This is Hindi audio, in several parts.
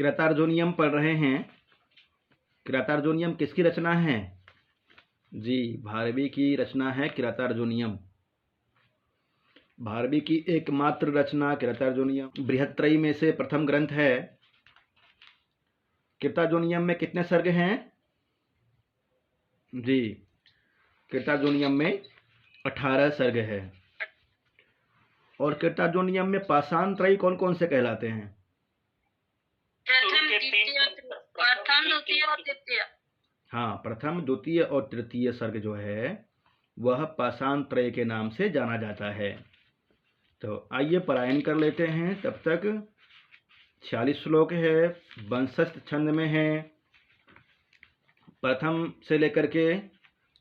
कृतार्जुनीयम पढ़ रहे हैं। कृतार्जुनीयम किसकी रचना है? जी, भारवी की रचना है कृतार्जुनीयम। भारवी की एकमात्र रचना कृतार्जुनीयम बृहत्त्रयी में से प्रथम ग्रंथ है। कृतार्जुनीयम में कितने सर्ग हैं? जी, कृतार्जुनीयम में 18 सर्ग है। और कृतार्जुनीयम में पाषाण त्रयी कौन कौन से कहलाते हैं? प्रथम, द्वितीय और तृतीय। हाँ, प्रथम, द्वितीय और तृतीय सर्ग जो है वह पाषाण त्रय के नाम से जाना जाता है। तो आइए पारायण कर लेते हैं। तब तक 46 श्लोक है, वंशस्थ छंद में है। प्रथम से लेकर के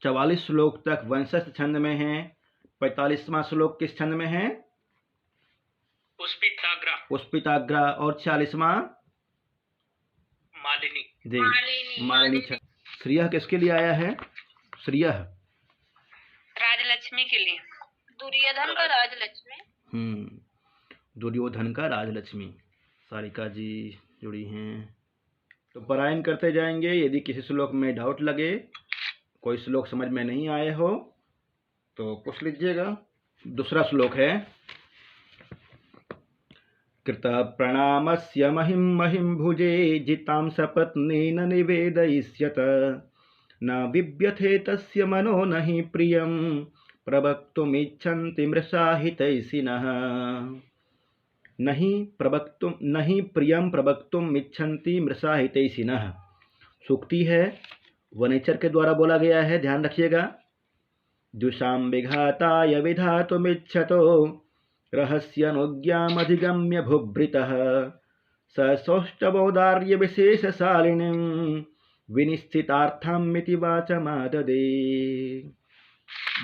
44 श्लोक तक वंशस्थ छंद में है। 45वां श्लोक किस छंद में है? पुष्पिताग्रा। और 46वां मालिनी छंद। श्रीयः किसके लिए आया है? श्रीयः राजलक्ष्मी के लिए। दुर्योधन का राजलक्ष्मी। दुर्योधन का राजलक्ष्मी। सारिका जी जुड़ी हैं। तो पारायण करते जाएंगे। यदि किसी श्लोक में डाउट लगे, कोई श्लोक समझ में नहीं आए हो तो पूछ लीजिएगा। दूसरा श्लोक है, कृत प्रणामस्य महिं भुजे जितां सपत्नेन निवेदयिष्यत न विव्यथे तस्य मनो नहि प्रियं प्रवक्तुमिच्छन्ति मृषाहितैषिणः। नहीं प्रियं प्रवक्तुम इच्छन्ति मृषाहितैषिणः। सूक्ति है, वनेचर के द्वारा बोला गया है, ध्यान रखिएगा। द्विषां विघाताय विधातुमिच्छतो रहस्यनुज्ञामधिगम्य भुभृतः स सौष्ठवौदार्य विशेषशालिनीं विनिश्चितार्थमिति वाचमाददे।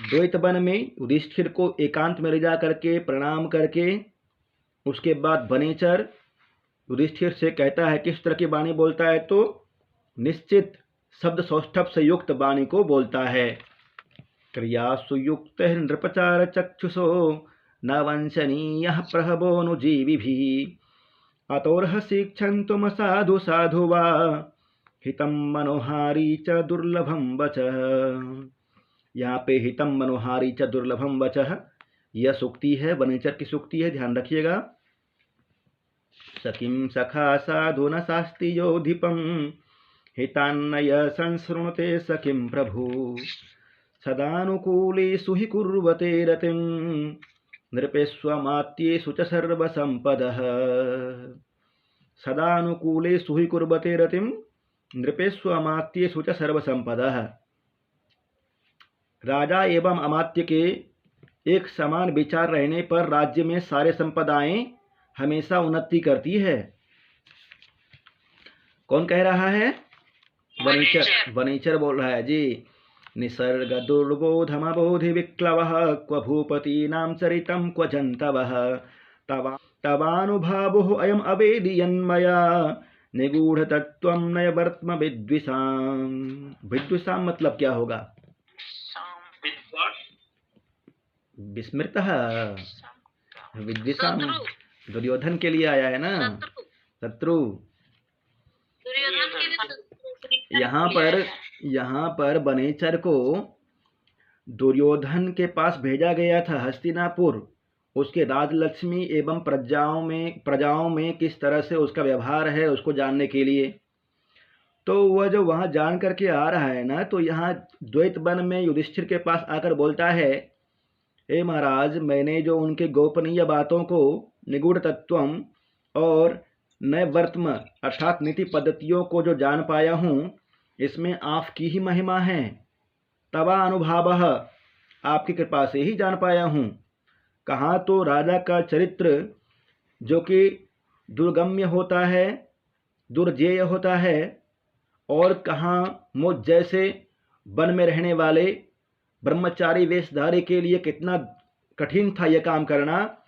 द्वैत वन में युधिष्ठिर को एकांत में ले जा करके प्रणाम करके उसके बाद वनेचर युधिष्ठिर से कहता है, किस तरह की वाणी बोलता है? तो निश्चित शब्द सौष्ठव से युक्त वाणी को बोलता है। क्रियासु युक्त नृपचार चक्षुषो न वंशनीयः प्रहवोऽनुजीविभिः अतोर्हसीक्षन्तुम साधु साधु वा हितं मनोहारी च दुर्लभं वचः। यहाँ पे हितं मनोहारी च दुर्लभं वचः यह सूक्ति है, वनेचर की सूक्ति है, ध्यान रखिएगा। सखिं सखा साधु न शास्ति योधिपं हितान्नय संसृणुते सखिं प्रभु सदानुकूलेषु हि कुर्वते रतिं नृपेष्वमात्येषु च सर्वसम्पदः। सदानुकूलेषु हि कुर्वते रतिं नृपेष्वमात्येषु च सर्वसम्पदः। राजा एवं अमात्य के एक समान विचार रहने पर राज्य में सारे संपदाएं हमेशा उन्नति करती है। कौन कह रहा है? वनेचर बोल रहा है जी। निसर्ग दुर्बोधमबोधि विक्लवः क्व भूपतीनां चरितं क्व जन्तवः तवानुभावो अयम् अवेदयन्मया निगूढ़ तत्त्वं नयवर्त्म विद्विषाम्। विद्विषाम् मतलब क्या होगा? विस्मृतः। विद्विषाम् दुर्योधन के लिए आया है ना, शत्रु। यहाँ पर वनेचर को दुर्योधन के पास भेजा गया था हस्तिनापुर, उसके राजलक्ष्मी एवं प्रजाओं में किस तरह से उसका व्यवहार है उसको जानने के लिए। तो वह जो वहाँ जान करके आ रहा है ना, तो यहाँ द्वैत वन में युधिष्ठिर के पास आकर बोलता है, हे महाराज, मैंने जो उनके गोपनीय बातों को निगूढ़ तत्वम और नैवर्त्म अर्थात नीति पद्धतियों को जो जान पाया हूँ, इसमें आपकी ही महिमा है। तवा अनुभावः, आपकी कृपा से ही जान पाया हूँ। कहाँ तो राजा का चरित्र जो कि दुर्गम्य होता है, दुर्जेय होता है, और कहाँ मुझ जैसे वन में रहने वाले ब्रह्मचारी वेशधारी के लिए कितना कठिन था यह काम करना,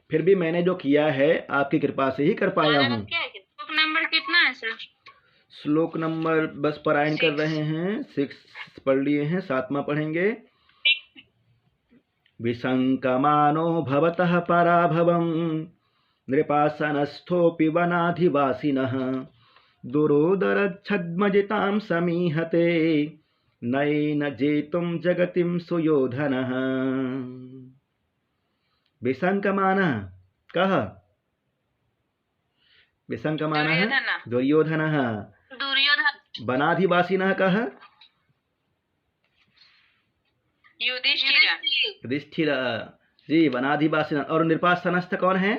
फिर भी मैंने जो किया है आपकी कृपा से ही कर पाया हूँ। श्लोक नंबर कितना है सर? श्लोक नंबर बस पारायण कर रहे हैं, 6 पढ़ लिए हैं, 7वां पढ़ेंगे। विशंकमानो भवतः पराभवं नृपासनस्थोऽपि वनाधिवासिनः दुरोदरच्छद्मजितां समीहते नयेन जेतुं जगतिं सुयोधनः। विशङ्कमानः कः? विशङ्कमानः दुर्योधनः। वनाधिवासिनः कः? युधिष्ठिर जी, वनाधिवासी। और निर्वासनस्थ कौन है?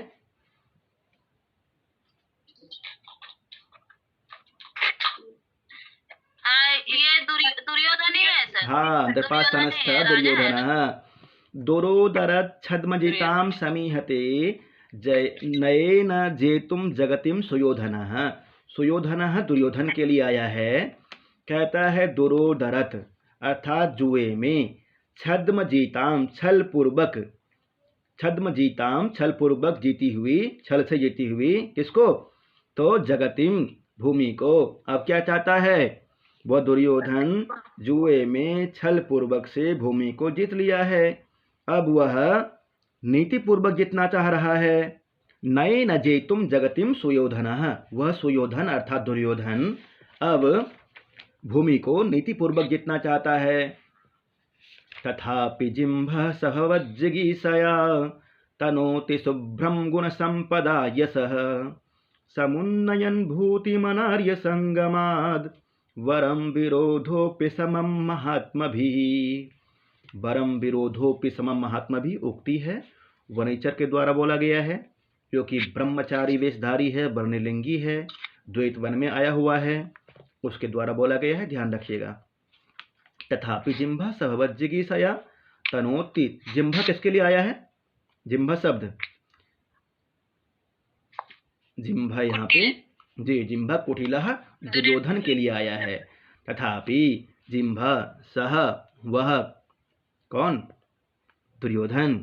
ये दुर्योधन ही है सर। हाँ, निर्वासनस्थ दुर्योधन। दुरोदरच्छद्मजितां समीहते नयेन जेतुं जगतिं सुयोधनः। सुयोधनः दुर्योधन के लिए आया है। कहता है दुरोदरत अर्थात जुए में, छद्म जीताम छल पूर्वक, छद्म जीताम छल पूर्वक जीती हुई, छल से जीती हुई किसको? तो जगतिम भूमि को। अब क्या चाहता है वह दुर्योधन? जुए में छल पूर्वक से भूमि को जीत लिया है। अब वह नीति पूर्वक जीतना चाह रहा है। नये न जेतुम जगतिम सुयोधनः। वह सुयोधन अर्थात दुर्योधन अब भूमि को नीति पूर्वक जीतना चाहता है। तथापि जिह्वः सहवज्जिगीषया तनोति शुभ्रं गुणसम्पदा यशः समुन्नयन् भूतिमनार्य संगमाद् वरं विरोधोऽपि समं महात्मभिः। वरम विरोधोऽपि समं महात्मभिः उक्ति है, वनेचर के द्वारा बोला गया है, क्योंकि ब्रह्मचारी वेशधारी है, वर्णलिंगी है, द्वैत वन में आया हुआ है, उसके द्वारा बोला गया है, ध्यान रखिएगा। तथापि जिह्वा सहवज्जिगीषया तनोति। जिह्वा किसके लिए आया है? जिह्वा शब्द, जिह्वा यहाँ पे जी, जिह्वा कुटिलः दुर्योधन के लिए आया है। तथापि जिह्वा सह वह कौन? दुर्योधन।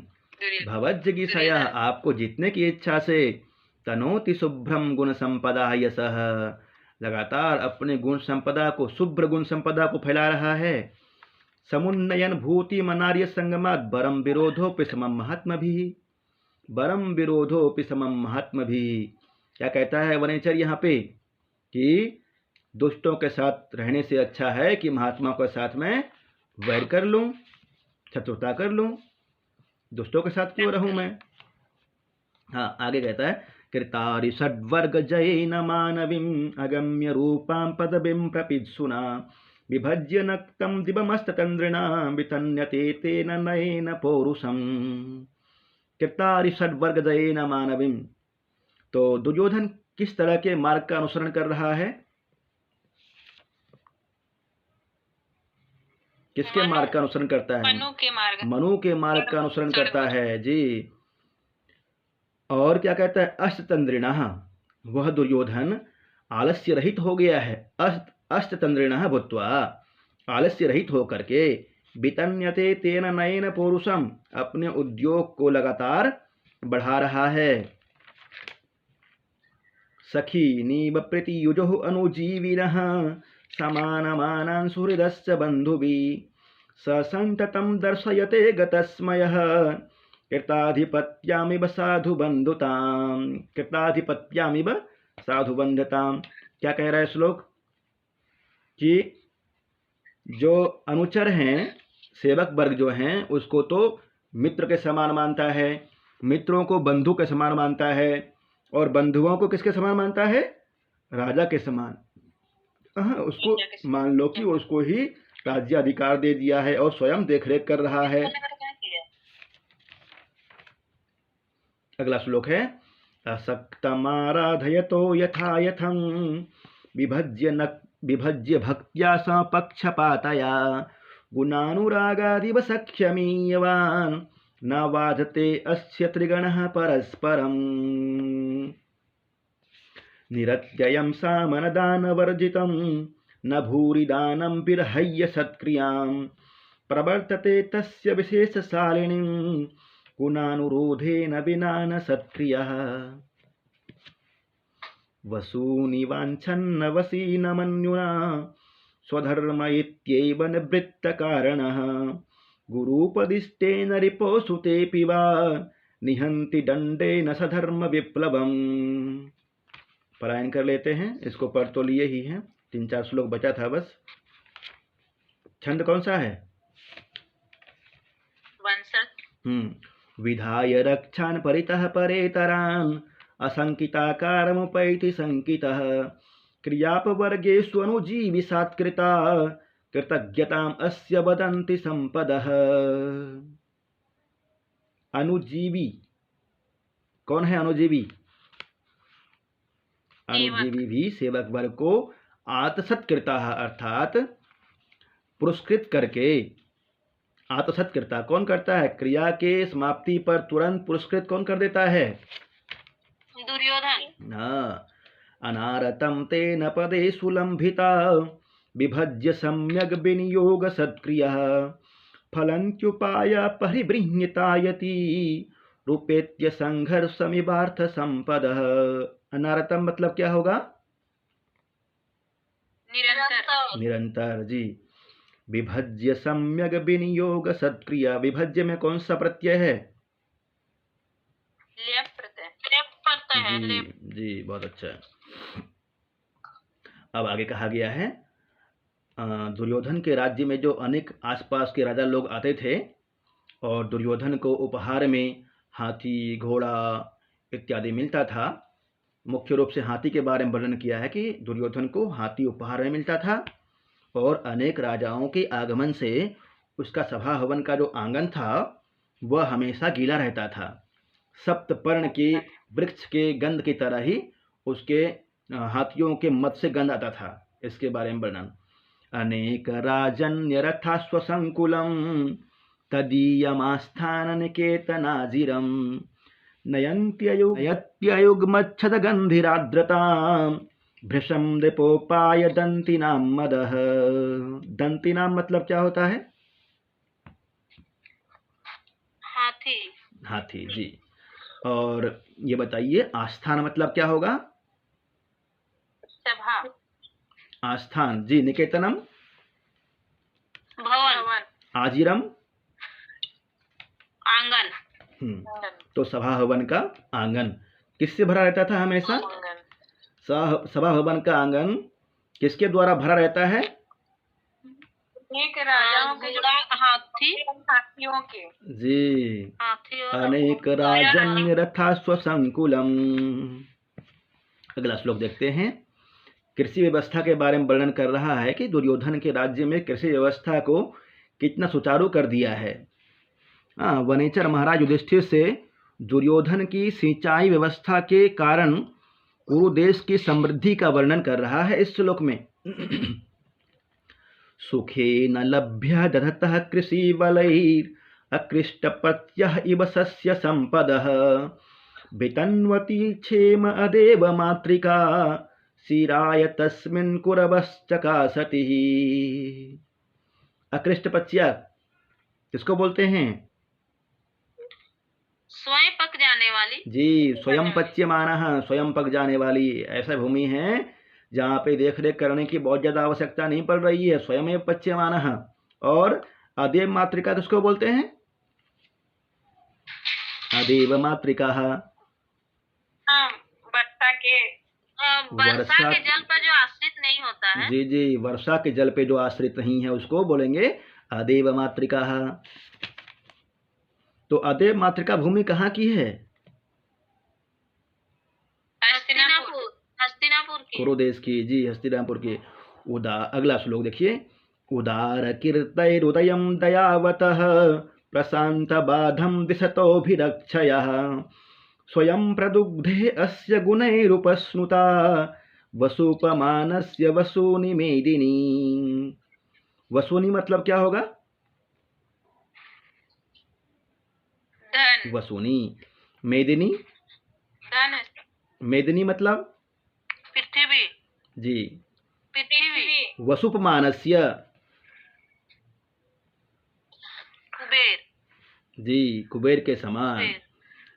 भवज्जिगीषया आपको जीतने की इच्छा से, तनोति शुभ्रम गुण संपदा यशः लगातार अपने गुण संपदा को, शुभ्र गुण संपदा को फैला रहा है। समुन्नयन भूति मनार्य संगमात् वरम विरोधोऽपि समं महात्मभिः। वरम विरोधोऽपि समं महात्मभिः। क्या कहता है वनेचर यहाँ पे कि दुष्टों के साथ रहने से अच्छा है कि महात्मा के साथ में वैर कर लूं, शत्रुता कर लूं, दुष्टों के साथ क्यों रहूं मैं। हाँ, आगे कहता है कृतारि षड्वर्ग जयेन मानवीं अगम्य रूपां पदवीं प्रपित्सुना विभज्य नक्तं दिवमस्ततन्द्रिणा वितन्यते तेन नयेन पौरुषम्। कृतारि षड्वर्ग जयेन मानवीं। तो दुर्योधन किस तरह के मार्ग का अनुसरण कर रहा है? किसके मार्ग का अनुसरण करता है? मनु के मार्ग का अनुसरण करता है जी। और क्या कहता है? अष्टतंद्रिणः। वह दुर्योधन आलस्य रहित हो गया है। अष्टतंद्रिणः भूत्वा, आलस्य रहित होकर के, वितन्यते तेन नयेन पौरुषम, अपने उद्योग को लगातार बढ़ा रहा है। सखी नीव प्रतियुजो अनुजीविनः समानमानान् सुहृदस्य बन्धुभिः ससन्ततं दर्शयते गतस्मयः कृताधिपत्यामिव साधु बंधुताम। कृताधिपत्यामिव साधु बंधुताम। क्या कह रहा है श्लोक? कि जो अनुचर हैं, सेवक वर्ग जो हैं, उसको तो मित्र के समान मानता है, मित्रों को बंधु के समान मानता है, और बंधुओं को किसके समान मानता है? राजा के समान। उसको मान लो कि उसको ही राज्य अधिकार दे दिया है और स्वयं देखरेख कर रहा है। अगला श्लोक है असक्तमाराधयतो यथा यथं विभज्य भक्त्या सपक्षपातया गुणानुरागादिव सख्यमीयवान् न बाधते अस्य त्रिगणः परस्परम्। निरत्ययं सामनदानवर्जितं न भूरिदानं विरहय्य सत्क्रियां प्रवर्तते तस्य विशेषशालिनीं गुणानुरोधेन विना न सत्क्रियः। वसूनि वाञ्छन्न वसीन मन्युना स्वधर्म इत्येव निवृत्तकारणः गुरूपदिष्टेन रिपोसुतेऽपि वा निहन्ति दण्डेन सधर्म विप्लवम्। पलायन कर लेते हैं। इसको पढ़ तो लिए ही हैं, 3-4 श्लोक बचा था बस। छंद कौन सा है? विधाय रक्षान् परितः परेतरान् असंकिताकारमुपैति संकितः क्रियापवर्गेष्वनुजीविसात्कृता कृतज्ञताम् अस्य वदन्ति संपदः। अनुजीवी कौन है? अनुजीवी अनुजीवी भी सेवक वर्ग को आत्सत्कृता अर्थात पुरस्कृत करके। आत्सत्कृता कौन करता है? क्रिया के समाप्ति पर तुरंत पुरस्कृत कौन कर देता है? दुर्योधन। हाँ। अनारतं तेन पदे सुलंभिता विभज्य सम्यग् विनियोग सत्क्रियः फलन्त्युपाय परिबृह्यतायति रूपेत्य संघर्षमिवार्थ संपदः। अनारतम मतलब क्या होगा? निरंतर। निरंतर जी। विभज्य सम्यग् विनियोग सत्क्रिया, विभज्य में कौन सा प्रत्यय है? लेप प्रत्यय है। जी जी, बहुत अच्छा। अब आगे कहा गया है दुर्योधन के राज्य में जो अनेक आसपास के राजा लोग आते थे और दुर्योधन को उपहार में हाथी, घोड़ा इत्यादि मिलता था। मुख्य रूप से हाथी के बारे में वर्णन किया है कि दुर्योधन को हाथी उपहार में मिलता था और अनेक राजाओं के आगमन से उसका सभा भवन का जो आंगन था वह हमेशा गीला रहता था। सप्तपर्ण के वृक्ष के गंध की तरह ही उसके हाथियों के मत से गंध आता था। इसके बारे में वर्णन। अनेक राजन्य रथाश्वसंकुलम तदीयमास्थान निकेतनाजिरम नयन्त्ययुग्मच्छद गंधिराद्रताम भृशम नृपोपाय दंतिनाम मदः। दंतिनाम मतलब क्या होता है? हाथी। हाथी जी। और ये बताइए आस्थान मतलब क्या होगा? सभा। आस्थान जी। निकेतनम भवन। आजिरम आंगन। तो सभा भवन का आंगन किससे भरा रहता था? हमेशा सभा भवन का आंगन किसके द्वारा भरा रहता है? एक राजाओं के हाथियों के जी। अनेक राजन्य रथाश्वसंकुलम। अगला श्लोक देखते हैं। कृषि व्यवस्था के बारे में वर्णन कर रहा है कि दुर्योधन के राज्य में कृषि व्यवस्था को कितना सुचारू कर दिया है। वनेचर महाराज युधिष्ठिर से दुर्योधन की सिंचाई व्यवस्था के कारण कुरुदेश की समृद्धि का वर्णन कर रहा है इस श्लोक में। सुखे न लभ्य दधतः कृषि बलैर अकृष्टपत्यः इव सस्य संपदः वितन्वती क्षेम अदेव मातृका शिराय तस्मिन् कुरवश्चकासति। अकृष्टपत्या किसको बोलते हैं? स्वयं पक जाने वाली जी। स्वयं पच्यमानः, स्वयं पक जाने वाली ऐसा भूमि है जहाँ पे देख रेख करने की बहुत ज़्यादा आवश्यकता नहीं पड़ रही है। स्वयं पच्यमानः। और अदेव मातृका किसको बोलते हैं? अदेव मातृका वर्षा के जल पर जो आश्रित नहीं होता है। जी जी, वर्षा के जल पे जो आश्रित नहीं है उसको बोलेंगे अदेव मातृका। तो अदेव मातृका भूमि कहाँ की है? हस्तिनापुर की। कुरुदेश की जी, हस्तिनापुर की। अगला श्लोक देखिए। उदार कीर्तैरुदयं दयावतः प्रशांत बाधम दिशतोभिरक्षयः स्वयं प्रदुग्धे अस्य गुणैरुपस्नुता वसुपमानस्य वसूनि मेदिनी। वसूनि मतलब क्या होगा? धन। वसूनि। मेदिनी? धन। मेदिनी मतलब? पृथ्वी जी। पृथ्वी। वसुपमानस्य? कुबेर जी, कुबेर के समान।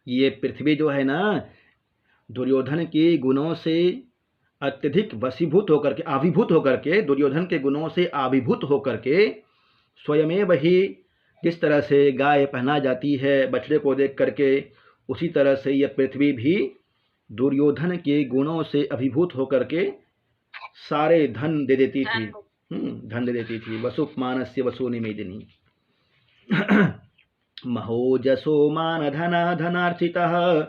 ये पृथ्वी जो है ना दुर्योधन के गुणों से अत्यधिक वशीभूत होकर के, आविभूत होकर के, दुर्योधन के गुणों से आविभूत होकर के स्वयमेव ही जिस तरह से गाय पहना जाती है बछड़े को देख करके, उसी तरह से यह पृथ्वी भी दुर्योधन के गुणों से अभिभूत होकर के सारे धन दे देती थी। धन दे देती थी। वसुमानस्य वसु निमेदिनी। महोजसो मानधना धनार्चितः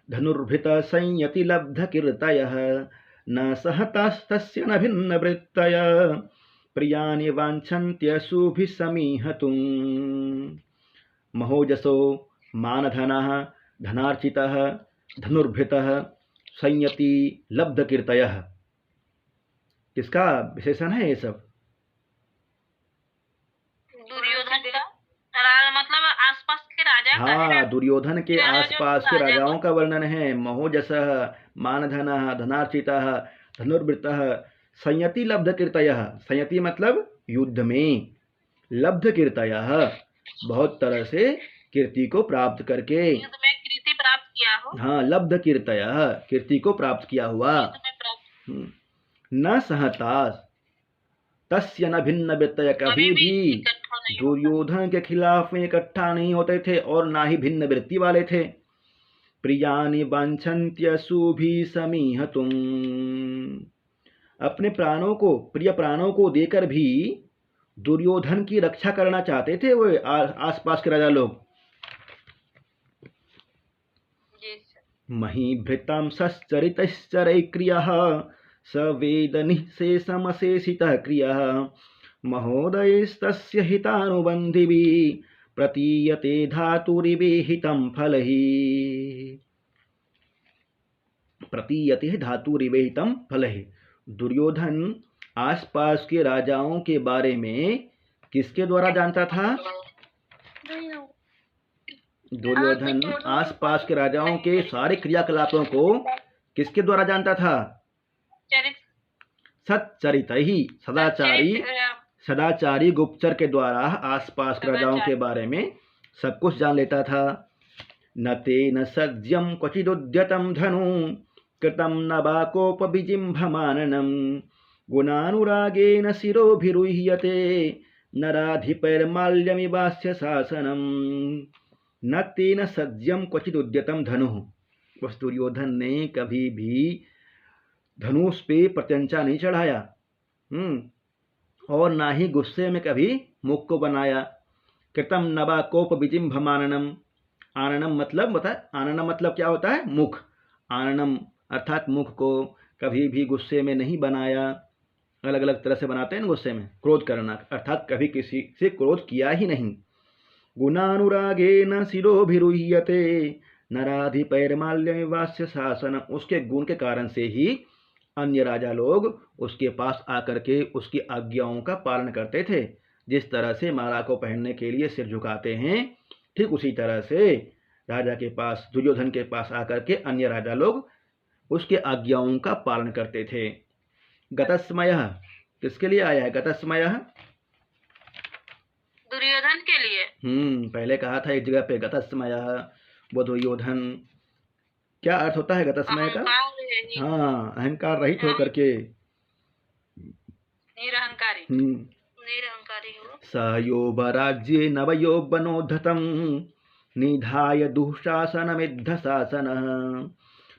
धनुर्भृत संयति लब्ध कीर्तयः न सहतास्तस्य न भिन्न वृत्तय प्रियानि वाञ्छन्त्यशुभिः समीहतुम्। महोजसो मानधनः धनार्चितः धनुर्भृतः संयति लब्ध कीर्तयः। किसका विशेषण है ये सब? दुर्योधन का, मतलब आसपास के राजा का। हाँ, दुर्योधन के आसपास के राजाओं का वर्णन है। महोजसः मानधनः धनार्चितः धनुर्वृत्तः संयति लब्ध कीर्तयः। संयति मतलब युद्ध में, लब्ध कीर्तयः बहुत तरह से कीर्ति को प्राप्त करके, युद्ध में कीर्ति प्राप्त किया हो। हाँ, लब्ध कीर्तयः कीर्ति को प्राप्त किया हुआ। न सहतास तस्य न भिन्न वृत्तय, कभी भी दुर्योधन के खिलाफ में इकट्ठा नहीं होते थे और ना ही भिन्न वृत्ति वाले थे। प्रियानि वाञ्छन्त्यशुभिः समीहतुम्। अपने प्राणों को, प्रिय प्राणों को देकर भी दुर्योधन की रक्षा करना चाहते थे वो आसपास के राजा लोग। महीभृतां सश्चरितश्चरै क्रियः सवेदनिः शेषमशेषितः क्रियः महोदयस्तस्य हितानुबन्धिभिः प्रतीयते धातुरिवेहितं फलैः। प्रतीयते धातुरिवेहितं फलैः। दुर्योधन आसपास के राजाओं के बारे में किसके द्वारा जानता था? दुर्योधन आसपास के राजाओं के सारे क्रियाकलापों को किसके द्वारा जानता था? सच्चरितैः, सदाचारी गुप्तचर के द्वारा आसपास के राजाओं के बारे में सब कुछ जान लेता था। न तेन सज्जं क्वचिदुद्यतं धनु कृतं न वाकोपविजिह्वमाननं गुणानुरागेण शिरोभिरुह्यते नराधिपैर्माल्यमिवास्य शासनम्। न तेन सज्जं क्वचिदुद्यतं धनुः। उस दुर्योधन ने कभी भी धनुष पे प्रत्यंचा नहीं चढ़ाया, और ना ही गुस्से में कभी मुख को बनाया। कृतम नवा कोप विजिह्वमाननम। आननम मतलब बता, आननम मतलब क्या होता है? मुख। आननम अर्थात मुख को कभी भी गुस्से में नहीं बनाया। अलग अलग तरह से बनाते हैं गुस्से में, क्रोध करना, अर्थात कभी किसी से क्रोध किया ही नहीं। गुणानुरागेन शिरोभिरुह्यते नराधिपैर्माल्यमिवास्य शासनम। उसके गुण के कारण से ही अन्य राजा लोग उसके पास आकर के उसकी आज्ञाओं का पालन करते थे। जिस तरह से माला को पहनने के लिए सिर झुकाते हैं, ठीक उसी तरह से राजा के पास, दुर्योधन के पास आकर के अन्य राजा लोग उसके आज्ञाओं का पालन करते थे। गतस्मयः किसके लिए आया है? गतस्मयः दुर्योधन के लिए। पहले कहा था एक जगह पे गतस्मयः, वो दुर्योधन। क्या अर्थ होता है गतस्मय का? हाँ, अहंकार रहित होकर के, निरहंकारी हो। सहयोबराज्ये नवयौवनोद्धतं निधाय दुःशासनमिद्धशासनः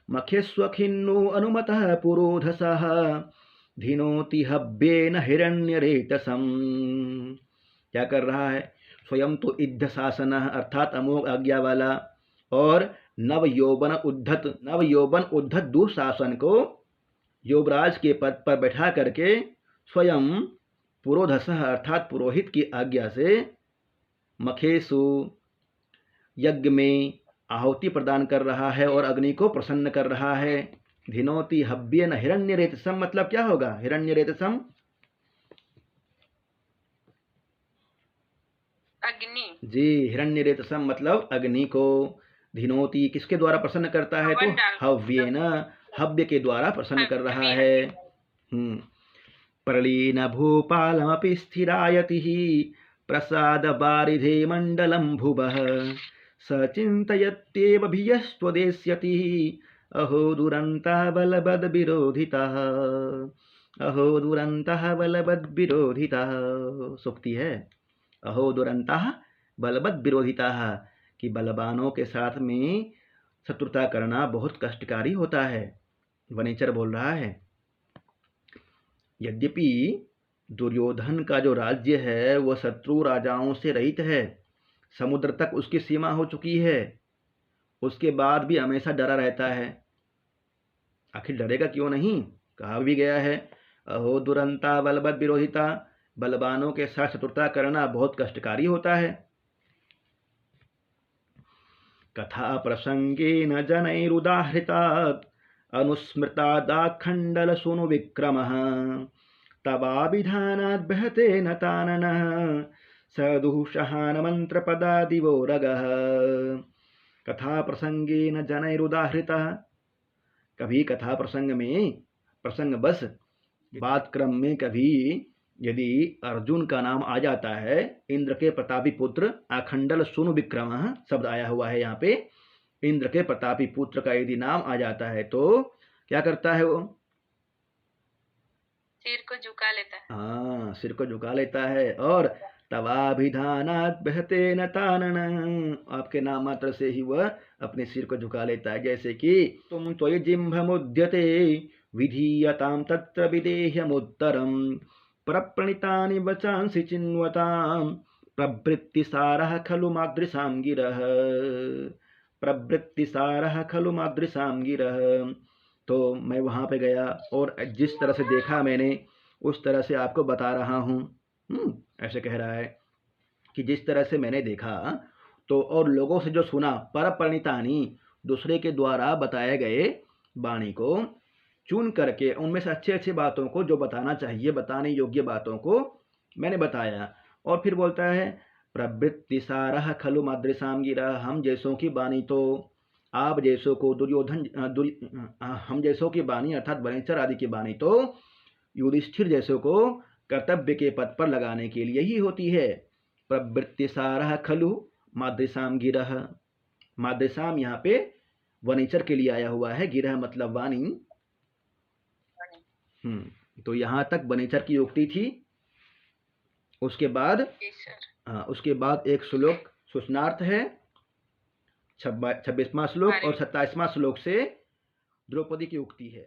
मखेष्वखिन्नो अनुमतः पुरोधसः धिनोति हव्येन हिरण्यरेतसं। क्या कर रहा है? स्वयं तो इद्ध शासनः अर्थात अमोघ आज्ञा वाला, और नव यौवन उद्धत दुशासन को युवराज के पद पर बैठा करके स्वयं पुरोधसः अर्थात पुरोहित की आज्ञा से मखेसु यज्ञ में आहुति प्रदान कर रहा है और अग्नि को प्रसन्न कर रहा है। धिनोति हव्येन हिरण्यरेतसम मतलब क्या होगा? हिरण्यरेतसम अग्नि जी, हिरण्यरेतसम मतलब अग्नि को। धिनोति किसके द्वारा प्रसन्न करता है? तो हव्येन, हव्य के द्वारा प्रसन्न कर रहा है। प्रलीन भूपालमपि स्थिरायतिः प्रसाद बारिधे मंडलम भुवः सचिन्तयत्येव भियस्त्वदेष्यतिः अहो दुरन्तः बलवद्विरोधितः। अहो दुरन्तः बलवद्विरोधितः सुक्ति है। अहो दुरन्तः बलवद्विरोधितः कि बलवानों के साथ में शत्रुता करना बहुत कष्टकारी होता है। वनेचर बोल रहा है। यद्यपि दुर्योधन का जो राज्य है वह शत्रु राजाओं से रहित है, समुद्र तक उसकी सीमा हो चुकी है, उसके बाद भी हमेशा डरा रहता है। आखिर डरेगा क्यों नहीं? कहा भी गया है, अहो दुरंता बलवद विरोधिता, बलवानों के साथ शत्रुता करना बहुत कष्टकारी होता है। कथा प्रसंगेन जनैरुदाहृतात् अनुस्मृतादाखण्डल सुनु विक्रमः तवाभिधानाद् बहते न ताननः सदुःशहान मंत्रपदादिवोरगः। कथा प्रसंगेन जनैरुदाहृतः, कभी कथा प्रसंग में, प्रसंग बस बात क्रम में कभी यदि अर्जुन का नाम आ जाता है, इंद्र के प्रतापी पुत्र आखंडल सुनु विक्रम शब्द आया हुआ है यहाँ पे, इंद्र के प्रतापी पुत्र का यदि नाम आ जाता है तो क्या करता है वो? सिर को झुका लेता है। हाँ, सिर को झुका लेता है। और तवाभिधानात् बहते न तानन, आपके नाम मात्र से ही वह अपने सिर को झुका लेता है। जैसे कि तुम त्वयि जिह्वमुद्यते विधीयतां तत्र विदेह्यमुत्तरं परप्रणितानि वचांसि चिन्वतां प्रवृत्तिसारः खलु मादृशां गिरः, प्रवृत्तिसारः खलु मादृशां गिरः। तो मैं वहाँ पे गया और जिस तरह से देखा मैंने उस तरह से आपको बता रहा हूँ। ऐसे कह रहा है कि जिस तरह से मैंने देखा तो और लोगों से जो सुना, परपरिणितानि, दूसरे के द्वारा बताए गए वाणी को चुन करके उनमें से अच्छे अच्छे बातों को, जो बताना चाहिए, बताने योग्य बातों को मैंने बताया। और फिर बोलता है प्रवृत्तिसारः खलु मादृशां गिरः, हम जैसों की वाणी तो आप जैसों को हम जैसों की वाणी अर्थात वनेचर आदि की वाणी तो युधिष्ठिर जैसों को कर्तव्य के पद पर लगाने के लिए ही होती है। प्रवृत्तिसारः खलु मादृशां गिरः, मादृशां यहाँ पे वनेचर के लिए आया हुआ है, गिरह मतलब वाणी। तो यहाँ तक वनेचर की उक्ति थी। उसके बाद उसके बाद एक श्लोक सूचनार्थ है, 26वां श्लोक और 27वां श्लोक से द्रौपदी की उक्ति है।